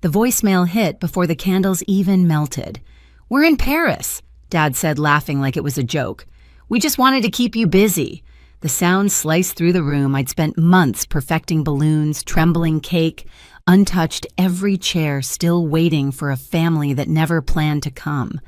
The voicemail hit before the candles even melted. "We're in Paris," Dad said, laughing like it was a joke. "We just wanted to keep you busy." The sound sliced through the room. I'd spent months perfecting balloons, trembling cake, untouched every chair, still waiting for a family that never planned to come.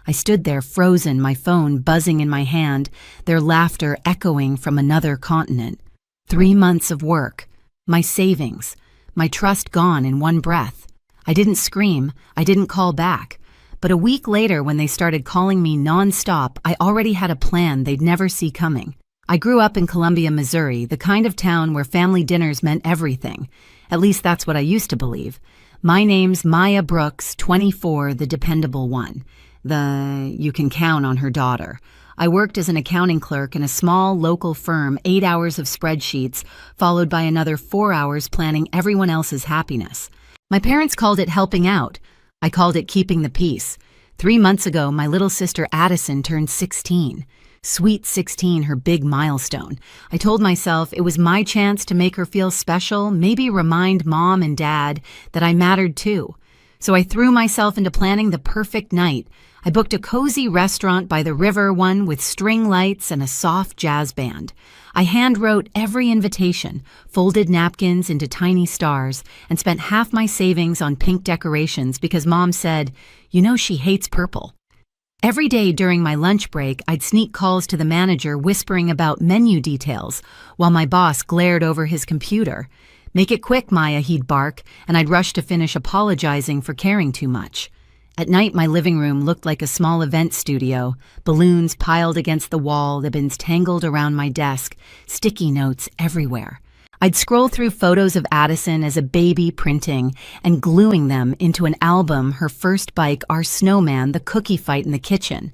I stood there frozen, my phone buzzing in my hand, their laughter echoing from another continent. 3 months of work, my savings, my trust gone in one breath. I didn't scream, I didn't call back. But a week later, when they started calling me nonstop, I already had a plan they'd never see coming. I grew up in Columbia, Missouri, the kind of town where family dinners meant everything. At least that's what I used to believe. My name's Maya Brooks, 24, the dependable one. You can count on her daughter. I worked as an accounting clerk in a small local firm, 8 hours of spreadsheets, followed by another 4 hours planning everyone else's happiness. My parents called it helping out. I called it keeping the peace. 3 months ago, my little sister Addison turned 16. Sweet 16, her big milestone. I told myself it was my chance to make her feel special, maybe remind Mom and Dad that I mattered too. So I threw myself into planning the perfect night. I booked a cozy restaurant by the river, one with string lights and a soft jazz band. I hand-wrote every invitation, folded napkins into tiny stars, and spent half my savings on pink decorations because Mom said, "You know she hates purple." Every day during my lunch break, I'd sneak calls to the manager whispering about menu details, while my boss glared over his computer. "Make it quick, Maya," he'd bark, and I'd rush to finish apologizing for caring too much. At night, my living room looked like a small event studio, balloons piled against the wall, the bins tangled around my desk, sticky notes everywhere. I'd scroll through photos of Addison as a baby printing and gluing them into an album, her first bike, our snowman, the cookie fight in the kitchen.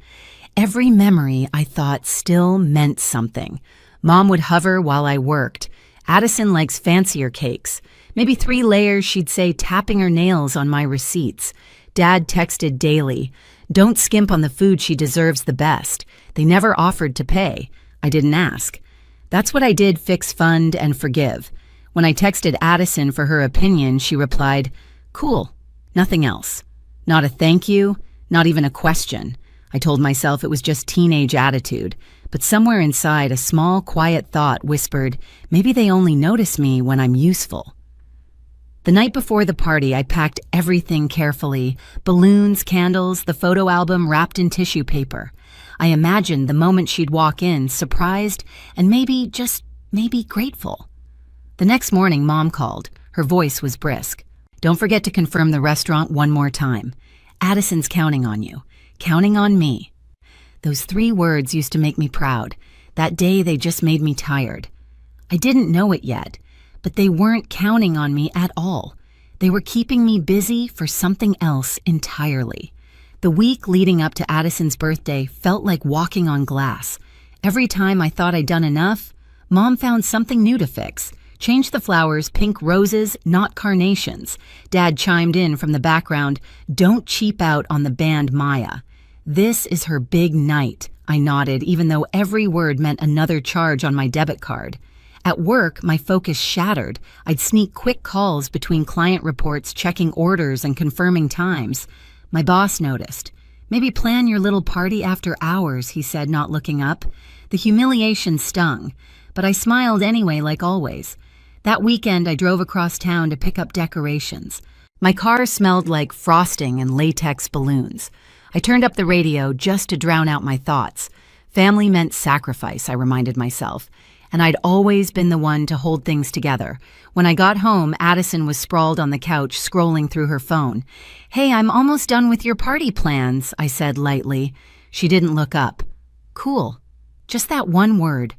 Every memory, I thought, still meant something. Mom would hover while I worked. Addison likes fancier cakes. Maybe 3 layers, she'd say, tapping her nails on my receipts. Dad texted daily, "Don't skimp on the food, she deserves the best." They never offered to pay. I didn't ask. That's what I did, fix, fund, and forgive. When I texted Addison for her opinion, she replied, "Cool, nothing else." Not a thank you, not even a question. I told myself it was just teenage attitude, but somewhere inside a small, quiet thought whispered, maybe they only notice me when I'm useful. The night before the party, I packed everything carefully, balloons, candles, the photo album wrapped in tissue paper. I imagined the moment she'd walk in, surprised and maybe, just maybe, grateful. The next morning, Mom called. Her voice was brisk. "Don't forget to confirm the restaurant one more time. Addison's counting on you. Counting on me." Those 3 words used to make me proud. That day, they just made me tired. I didn't know it yet, but they weren't counting on me at all. They were keeping me busy for something else entirely. The week leading up to Addison's birthday felt like walking on glass. Every time I thought I'd done enough, Mom found something new to fix. Change the flowers, pink roses, not carnations. Dad chimed in from the background, "Don't cheap out on the band Maya." "This is her big night," I nodded, even though every word meant another charge on my debit card. At work, my focus shattered. I'd sneak quick calls between client reports, checking orders and confirming times. My boss noticed. "Maybe plan your little party after hours," he said, not looking up. The humiliation stung, but I smiled anyway, like always. That weekend, I drove across town to pick up decorations. My car smelled like frosting and latex balloons. I turned up the radio just to drown out my thoughts. Family meant sacrifice, I reminded myself. And I'd always been the one to hold things together. When I got home, Addison was sprawled on the couch, scrolling through her phone. "Hey, I'm almost done with your party plans," I said lightly. She didn't look up. Cool. Just that one word.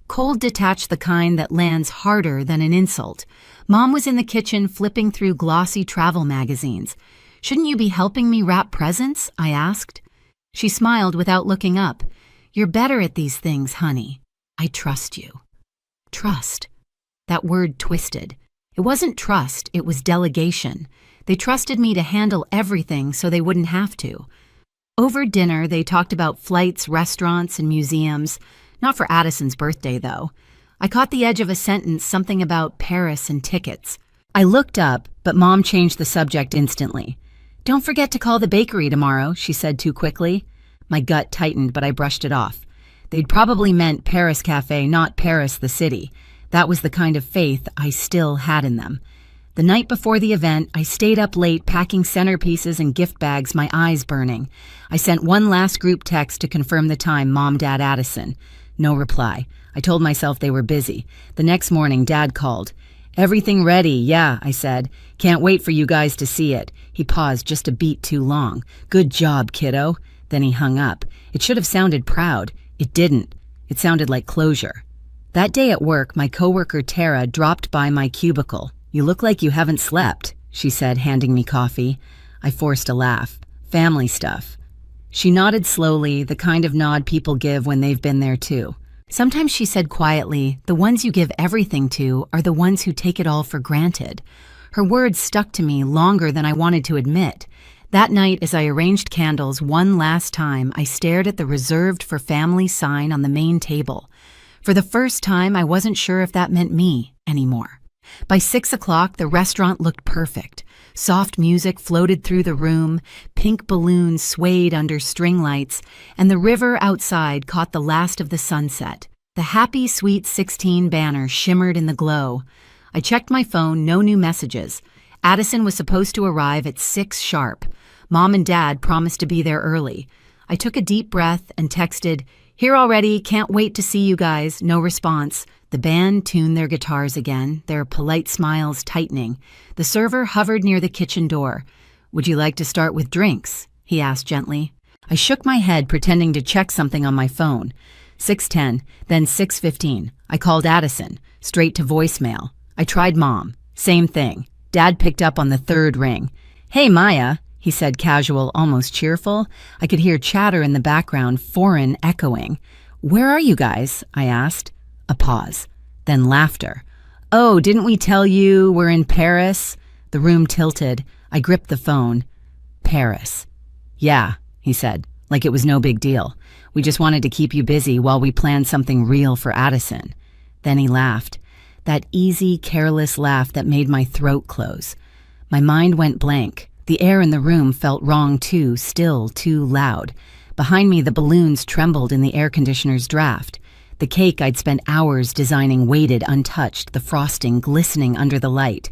Cold detached, the kind that lands harder than an insult. Mom was in the kitchen flipping through glossy travel magazines. "Shouldn't you be helping me wrap presents?" I asked. She smiled without looking up. "You're better at these things, honey. I trust you." Trust. That word twisted. It wasn't trust, it was delegation. They trusted me to handle everything so they wouldn't have to. Over dinner, they talked about flights, restaurants, and museums. Not for Addison's birthday, though. I caught the edge of a sentence, something about Paris and tickets. I looked up, but Mom changed the subject instantly. "Don't forget to call the bakery tomorrow," she said too quickly. My gut tightened, but I brushed it off. They'd probably meant Paris Cafe, not Paris the city. That was the kind of faith I still had in them. The night before the event, I stayed up late packing centerpieces and gift bags, my eyes burning. I sent one last group text to confirm the time, Mom, Dad, Addison. No reply. I told myself they were busy. The next morning, Dad called. "Everything ready, yeah," I said. "Can't wait for you guys to see it." He paused just a beat too long. "Good job, kiddo." Then he hung up. It should have sounded proud. It didn't. It sounded like closure. That day at work, my coworker Tara dropped by my cubicle. "You look like you haven't slept," she said, handing me coffee. I forced a laugh. "Family stuff." She nodded slowly, the kind of nod people give when they've been there too. Sometimes she said quietly, "The ones you give everything to are the ones who take it all for granted." Her words stuck to me longer than I wanted to admit. That night, as I arranged candles one last time, I stared at the reserved for family sign on the main table. For the first time, I wasn't sure if that meant me anymore. By 6 o'clock, the restaurant looked perfect. Soft music floated through the room, pink balloons swayed under string lights, and the river outside caught the last of the sunset. The Happy Sweet 16 banner shimmered in the glow. I checked my phone, no new messages. Addison was supposed to arrive at 6 sharp. Mom and Dad promised to be there early. I took a deep breath and texted, "Here already, can't wait to see you guys." No response. The band tuned their guitars again, their polite smiles tightening. The server hovered near the kitchen door. "Would you like to start with drinks?" he asked gently. I shook my head, pretending to check something on my phone. 6:10, then 6:15. I called Addison, straight to voicemail. I tried Mom. Same thing. Dad picked up on the third ring. "Hey, Maya," he said, casual, almost cheerful. I could hear chatter in the background, foreign echoing. "Where are you guys?" I asked. A pause. Then laughter. "Oh, didn't we tell you we're in Paris?" The room tilted. I gripped the phone. "Paris." "Yeah," he said, like it was no big deal. "We just wanted to keep you busy while we planned something real for Addison." Then he laughed. That easy, careless laugh that made my throat close. My mind went blank. The air in the room felt wrong too, still too loud. Behind me, the balloons trembled in the air conditioner's draft. The cake I'd spent hours designing waited untouched, the frosting glistening under the light.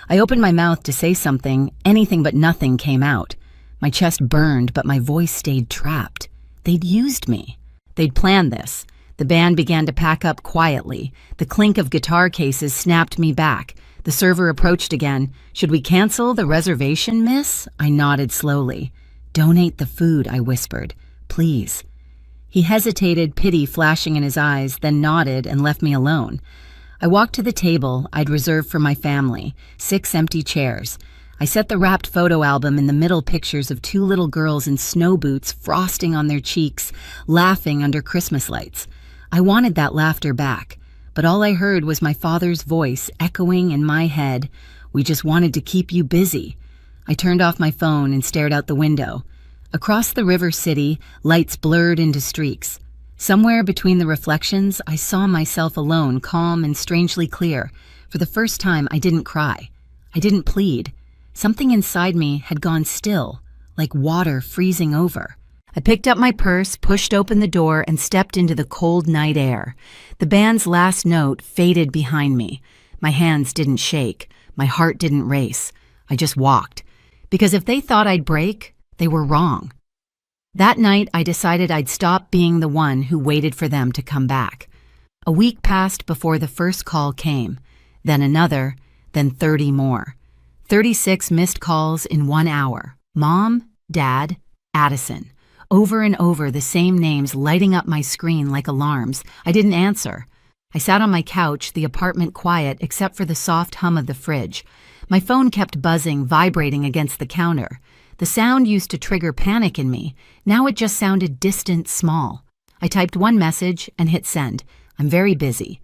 I opened my mouth to say something, anything but nothing came out. My chest burned, but my voice stayed trapped. They'd used me. They'd planned this. The band began to pack up quietly. The clink of guitar cases snapped me back. The server approached again. "Should we cancel the reservation, miss?" I nodded slowly. "Donate the food," I whispered. "Please." He hesitated, pity flashing in his eyes, then nodded and left me alone. I walked to the table I'd reserved for my family, 6 empty chairs. I set the wrapped photo album in the middle, pictures of 2 little girls in snow boots, frosting on their cheeks, laughing under Christmas lights. I wanted that laughter back, but all I heard was my father's voice echoing in my head. "We just wanted to keep you busy." I turned off my phone and stared out the window. Across the river city, lights blurred into streaks. Somewhere between the reflections, I saw myself alone, calm and strangely clear. For the first time, I didn't cry. I didn't plead. Something inside me had gone still, like water freezing over. I picked up my purse, pushed open the door, and stepped into the cold night air. The band's last note faded behind me. My hands didn't shake. My heart didn't race. I just walked. Because if they thought I'd break, they were wrong. That night, I decided I'd stop being the one who waited for them to come back. A week passed before the first call came, then another, then 30 more. 36 missed calls in 1 hour. Mom, Dad, Addison. Over and over, the same names lighting up my screen like alarms. I didn't answer. I sat on my couch, the apartment quiet except for the soft hum of the fridge. My phone kept buzzing, vibrating against the counter. The sound used to trigger panic in me. Now it just sounded distant, small. I typed one message and hit send. "I'm very busy."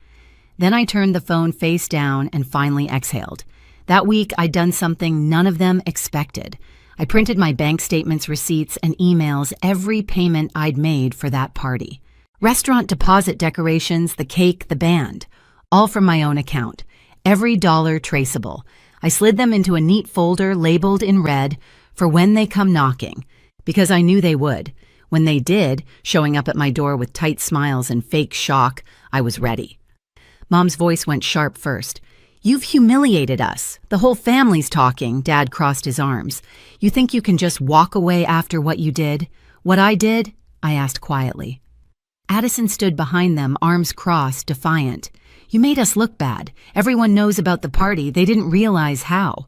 Then I turned the phone face down and finally exhaled. That week, I'd done something none of them expected. I printed my bank statements, receipts, and emails, every payment I'd made for that party. Restaurant deposit decorations, the cake, the band. All from my own account. Every dollar traceable. I slid them into a neat folder labeled in red for when they come knocking, because I knew they would. When they did, showing up at my door with tight smiles and fake shock, I was ready. Mom's voice went sharp first. "You've humiliated us. The whole family's talking." Dad crossed his arms. "You think you can just walk away after what you did?" "What I did?" I asked quietly. Addison stood behind them, arms crossed, defiant. "You made us look bad. Everyone knows about the party. They didn't realize how."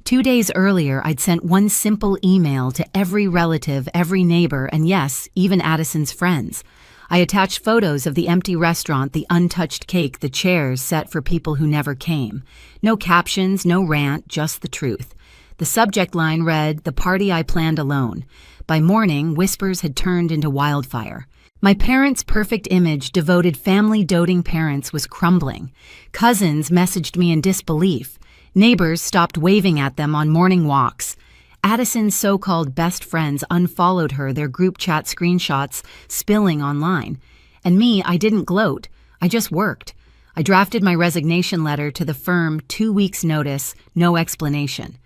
2 days earlier, I'd sent one simple email to every relative, every neighbor, and yes, even Addison's friends. I attached photos of the empty restaurant, the untouched cake, the chairs set for people who never came. No captions, no rant, just the truth. The subject line read, "The party I planned alone." By morning, whispers had turned into wildfire. My parents' perfect image, devoted family doting parents, was crumbling. Cousins messaged me in disbelief. Neighbors stopped waving at them on morning walks. Addison's so-called best friends unfollowed her, their group chat screenshots spilling online. And me, I didn't gloat. I just worked. I drafted my resignation letter to the firm, 2 weeks' notice, no explanation.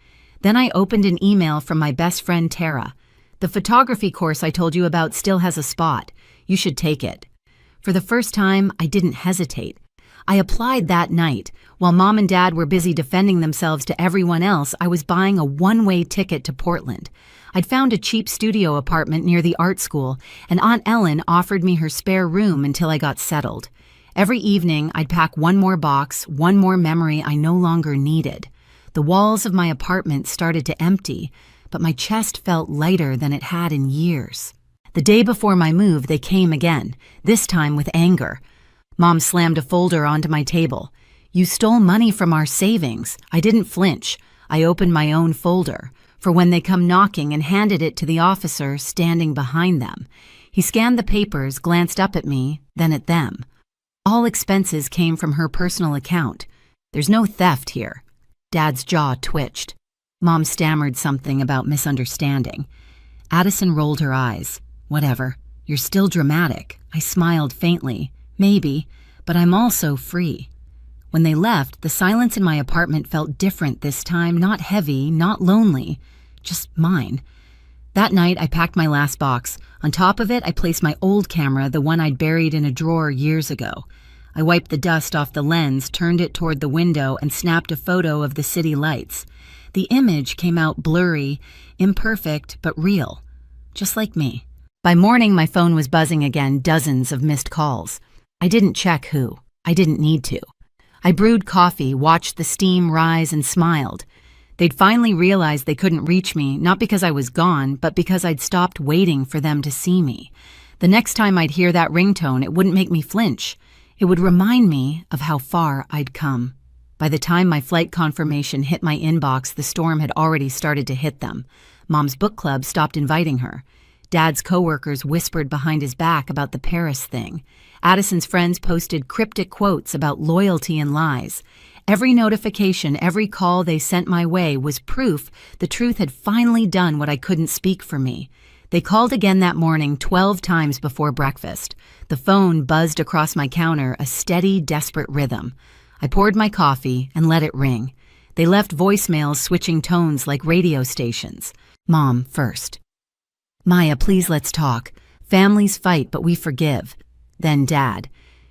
Then I opened an email from my best friend Tara. "The photography course I told you about still has a spot. You should take it." For the first time, I didn't hesitate. I applied that night. While Mom and Dad were busy defending themselves to everyone else, I was buying a one-way ticket to Portland. I'd found a cheap studio apartment near the art school, and Aunt Ellen offered me her spare room until I got settled. Every evening, I'd pack one more box, one more memory I no longer needed. The walls of my apartment started to empty, but my chest felt lighter than it had in years. The day before my move, they came again, this time with anger. Mom slammed a folder onto my table. "You stole money from our savings." I didn't flinch. I opened my own folder for when they come knocking and handed it to the officer standing behind them. He scanned the papers, glanced up at me, then at them. All expenses came from her personal account. "There's no theft here." Dad's jaw twitched. Mom stammered something about misunderstanding. Addison rolled her eyes. "Whatever. You're still dramatic." I smiled faintly. "Maybe, but I'm also free." When they left, the silence in my apartment felt different this time, not heavy, not lonely, just mine. That night, I packed my last box. On top of it, I placed my old camera, the one I'd buried in a drawer years ago. I wiped the dust off the lens, turned it toward the window, and snapped a photo of the city lights. The image came out blurry, imperfect, but real, just like me. By morning, my phone was buzzing again, dozens of missed calls. I didn't check who. I didn't need to. I brewed coffee, watched the steam rise, and smiled. They'd finally realized they couldn't reach me, not because I was gone, but because I'd stopped waiting for them to see me. The next time I'd hear that ringtone, it wouldn't make me flinch. It would remind me of how far I'd come. By the time my flight confirmation hit my inbox, the storm had already started to hit them. Mom's book club stopped inviting her. Dad's coworkers whispered behind his back about the Paris thing. Addison's friends posted cryptic quotes about loyalty and lies. Every notification, every call they sent my way was proof the truth had finally done what I couldn't speak for me. They called again that morning 12 times before breakfast. The phone buzzed across my counter, a steady, desperate rhythm. I poured my coffee and let it ring. They left voicemails switching tones like radio stations. Mom first. "Maya, please let's talk. Families fight, but we forgive." Then Dad.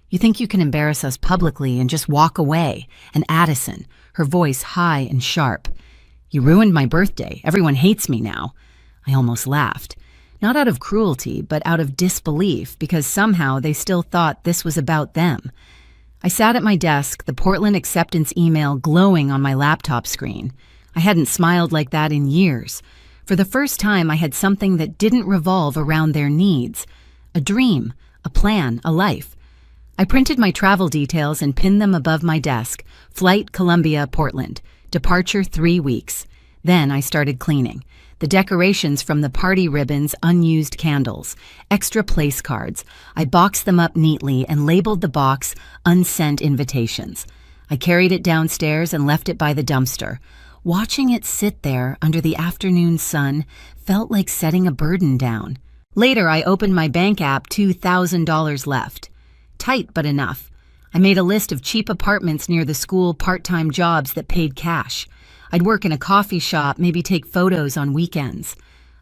"You think you can embarrass us publicly and just walk away?" And Addison, her voice high and sharp. "You ruined my birthday. Everyone hates me now." I almost laughed. Not out of cruelty, but out of disbelief, because somehow they still thought this was about them. I sat at my desk, the Portland acceptance email glowing on my laptop screen. I hadn't smiled like that in years. For the first time, I had something that didn't revolve around their needs. A dream, a plan, a life. I printed my travel details and pinned them above my desk. Flight, Columbia, Portland. Departure 3 weeks. Then I started cleaning. The decorations from the party ribbons, unused candles, extra place cards. I boxed them up neatly and labeled the box unsent invitations. I carried it downstairs and left it by the dumpster. Watching it sit there under the afternoon sun felt like setting a burden down. Later, I opened my bank app, $2,000 left. Tight, but enough. I made a list of cheap apartments near the school, part-time jobs that paid cash. I'd work in a coffee shop, maybe take photos on weekends.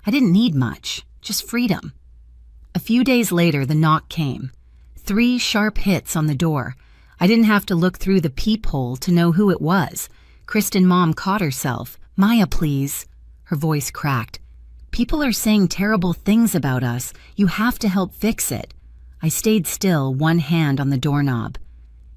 I didn't need much, just freedom. A few days later, the knock came. 3 sharp hits on the door. I didn't have to look through the peephole to know who it was. Kristen Mom caught herself. "Maya, please." Her voice cracked. "People are saying terrible things about us. You have to help fix it." I stayed still, one hand on the doorknob.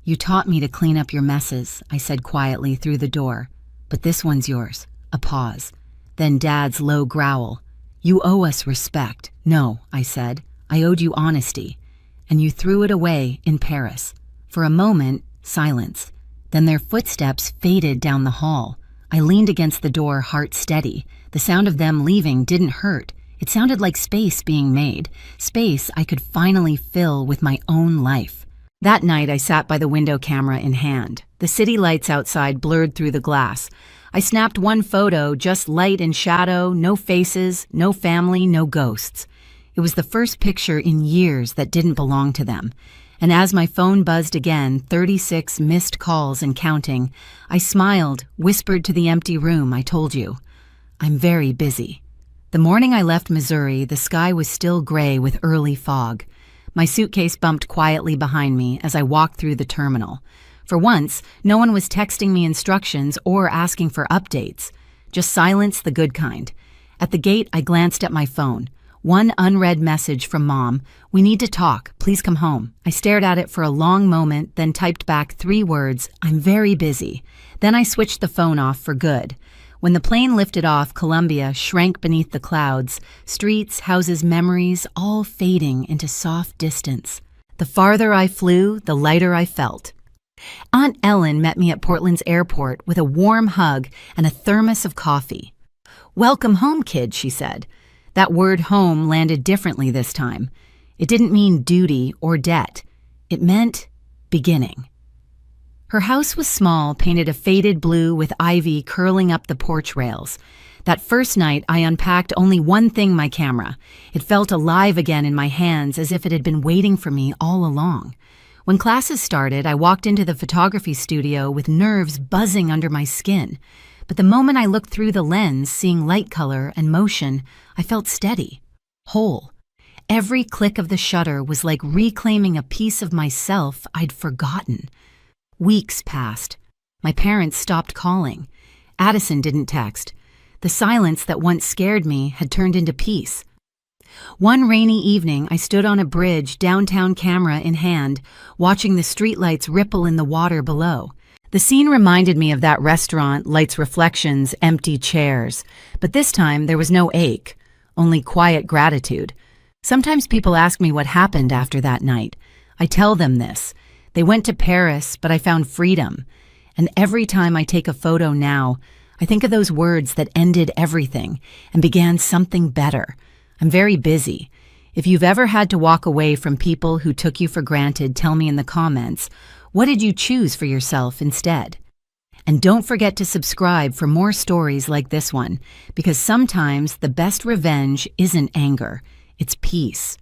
"You taught me to clean up your messes," I said quietly through the door. "But this one's yours." A pause. Then Dad's low growl. "You owe us respect." "No," I said. "I owed you honesty." "And you threw it away in Paris." For a moment, silence. Then their footsteps faded down the hall. I leaned against the door, heart steady. The sound of them leaving didn't hurt. It sounded like space being made, space I could finally fill with my own life. That night I sat by the window, camera in hand. The city lights outside blurred through the glass. I snapped one photo, just light and shadow, no faces, no family, no ghosts. It was the first picture in years that didn't belong to them. And as my phone buzzed again, 36 missed calls and counting, I smiled, whispered to the empty room, "I told you. I'm very busy." The morning I left Missouri, the sky was still gray with early fog. My suitcase bumped quietly behind me as I walked through the terminal. For once, no one was texting me instructions or asking for updates. Just silence, the good kind. At the gate, I glanced at my phone. One unread message from Mom. "We need to talk. Please come home." I stared at it for a long moment, then typed back 3 words, "I'm very busy." Then I switched the phone off for good. When the plane lifted off, Columbia shrank beneath the clouds, streets, houses, memories, all fading into soft distance. The farther I flew, the lighter I felt. Aunt Ellen met me at Portland's airport with a warm hug and a thermos of coffee. "Welcome home, kid," she said. That word home landed differently this time. It didn't mean duty or debt. It meant beginning. Her house was small, painted a faded blue with ivy curling up the porch rails. That first night, I unpacked only one thing, my camera. It felt alive again in my hands, as if it had been waiting for me all along. When classes started, I walked into the photography studio with nerves buzzing under my skin. But the moment I looked through the lens, seeing light color and motion, I felt steady, whole. Every click of the shutter was like reclaiming a piece of myself I'd forgotten. Weeks passed. My parents stopped calling. Addison didn't text. The silence that once scared me had turned into peace. One rainy evening, I stood on a bridge, downtown, camera in hand, watching the streetlights ripple in the water below. The scene reminded me of that restaurant, lights, reflections, empty chairs. But this time, there was no ache, only quiet gratitude. Sometimes people ask me what happened after that night. I tell them this. They went to Paris, but I found freedom. And every time I take a photo now, I think of those words that ended everything and began something better. I'm very busy. If you've ever had to walk away from people who took you for granted, tell me in the comments. What did you choose for yourself instead? And don't forget to subscribe for more stories like this one, because sometimes the best revenge isn't anger, it's peace.